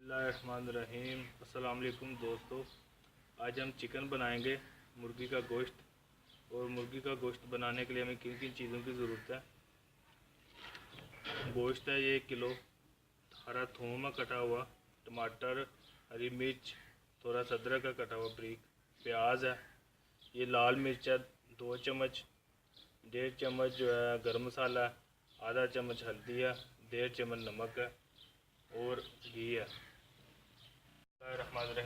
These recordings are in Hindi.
बिस्मिल्लाहिर्रहमानिर्रहीम। अस्सलाम वालेकुम दोस्तों, आज हम चिकन बनाएंगे, मुर्गी का गोश्त। और मुर्गी का गोश्त बनाने के लिए हमें किन किन चीज़ों की ज़रूरत है। गोश्त है ये 1 किलो, हरा थूम कटा हुआ, टमाटर, हरी मिर्च, थोड़ा सा अदरक का कटा हुआ बारीक, प्याज है, ये लाल मिर्च है 2 चम्मच, 1.5 चम्मच जो है गरम मसाला, आधा चम्मच हल्दी है, 1.5 चम्मच नमक है और घी है।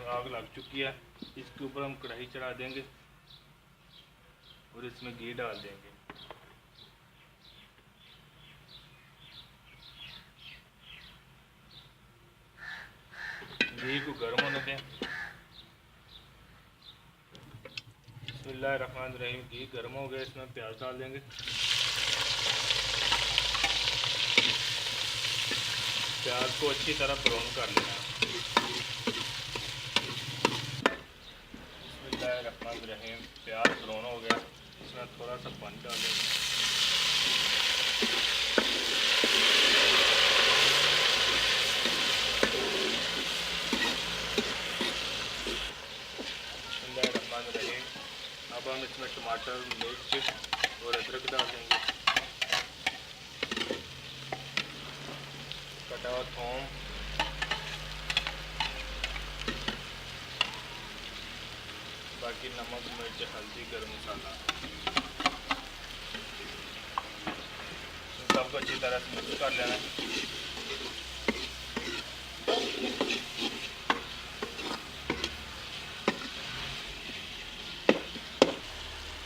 आग लग चुकी है, इसके ऊपर हम कढ़ाई चढ़ा देंगे और इसमें घी डाल देंगे। घी को गर्म होने दें। बिस्मिल्लाहिर्रहमानिर्रहीम। घी गर्म हो गया, इसमें प्याज डाल देंगे। प्याज को अच्छी तरह ब्राउन कर लेना है। बिस्मिल्लाहिर्रहमानिर्रहीम। प्याज ब्राउन हो गया, इसमें थोड़ा सा पानी डाल देंगे। बिस्मिल्लाहिर्रहमानिर्रहीम। अब हम इसमें टमाटर, मिर्च और अदरक डाल देंगे, कटा हुआ थूम, बाकी नमक, मिर्च, हल्दी, गरम मसाला, सबको अच्छी तरह से मिक्स कर लेना है।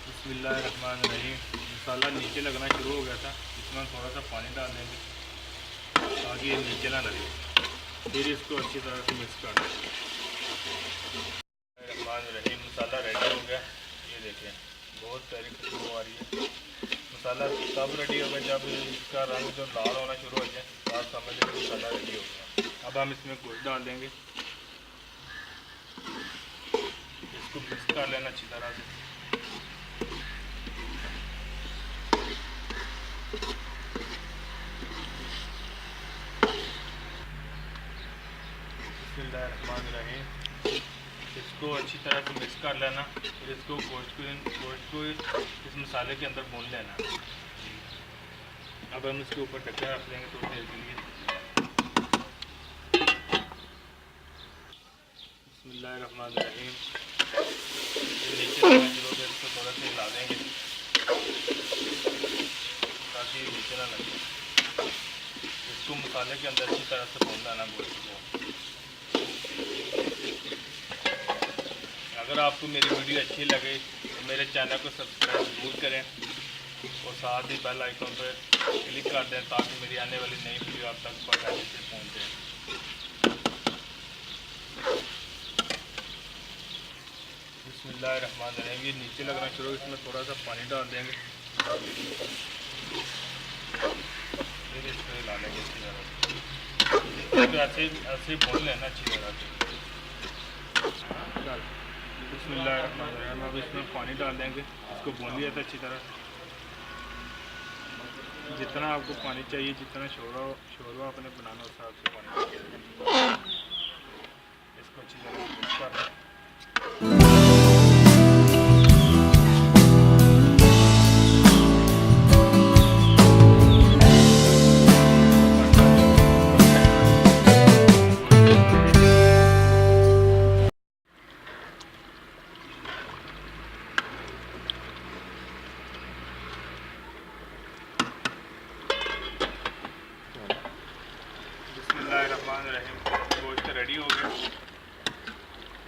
बिस्मिल्लाहिर्रहमानिर्रहीम। मसाला नीचे लगना शुरू हो गया था, इसमें थोड़ा सा पानी डाल देंगे ताकि ये नीचे ना लगे। फिर इसको अच्छी तरह से मिक्स कर देंगे। बिस्मिल्लाहिर्रहमानिर्रहीम। मसाला रेडी हो गया, ये देखें बहुत प्यारी खुशबू आ रही है। मसाला तब रेडी होगा जब इसका रंग जो लाल होना शुरू हो जाए, आप समझ लें मसाला रेडी हो गया। अब हम इसमें गोश्त डाल देंगे, इसको मिक्स कर लेना अच्छी तरह से। बिस्मिल्लाहिर्रहमानिर्रहीम। इसको अच्छी तरह से मिक्स कर लेना, फिर इसको गोश्त को इस मसाले के अंदर भून लेना। अब हम इसके ऊपर ढक्कन रख देंगे थोड़ी देर के लिए। बिस्मिल्लाहिर्रहमानिर्रहीम। नीचे लगना शुरू हो गया, इसको थोड़ा सा हिला देंगे ताकि ये नीचे ना लगे। इसको मसाले के अंदर अच्छी तरह से भून लेना गोश्त को। अगर आपको मेरी वीडियो अच्छी लगे तो मेरे चैनल को सब्सक्राइब ज़रूर करें और साथ ही बेल आइकन पर क्लिक कर दें ताकि मेरी आने वाली नई वीडियो आप तक आसानी से पहुँचे। बिस्मिल्लाहिर्रहमानिर्रहीम। ये नीचे लगना शुरू हो, इसमें थोड़ा सा पानी डाल देंगे, फिर इसको हिला लेंगे अच्छी तरह से। ऐसे भून लेना अच्छी तरह से। बिस्मिल्लाहिर्रहमानिर्रहीम। अब इसमें पानी डाल देंगे, इसको भून लिया था अच्छी तरह। जितना आपको पानी चाहिए, जितना शोरबा आपने बनाना उस हिसाब से पानी चाहिए। इसको अच्छी तरह से मिक्स कर लें। बिस्मिल्लाहिर्रहमानिर्रहीम। गोश्त रेडी हो गया,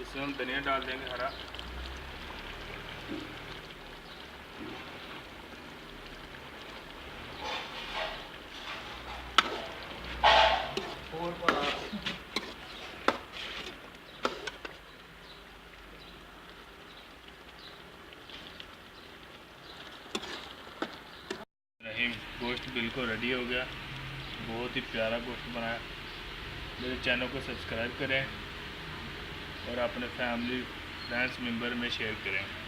इसमें हम धनिया डाल देंगे हरा, गोश्त बिल्कुल रेडी हो गया। बहुत ही प्यारा गोश्त बनाया। मेरे चैनल को सब्सक्राइब करें और अपने फैमिली फ्रेंड्स मेंबर में शेयर करें।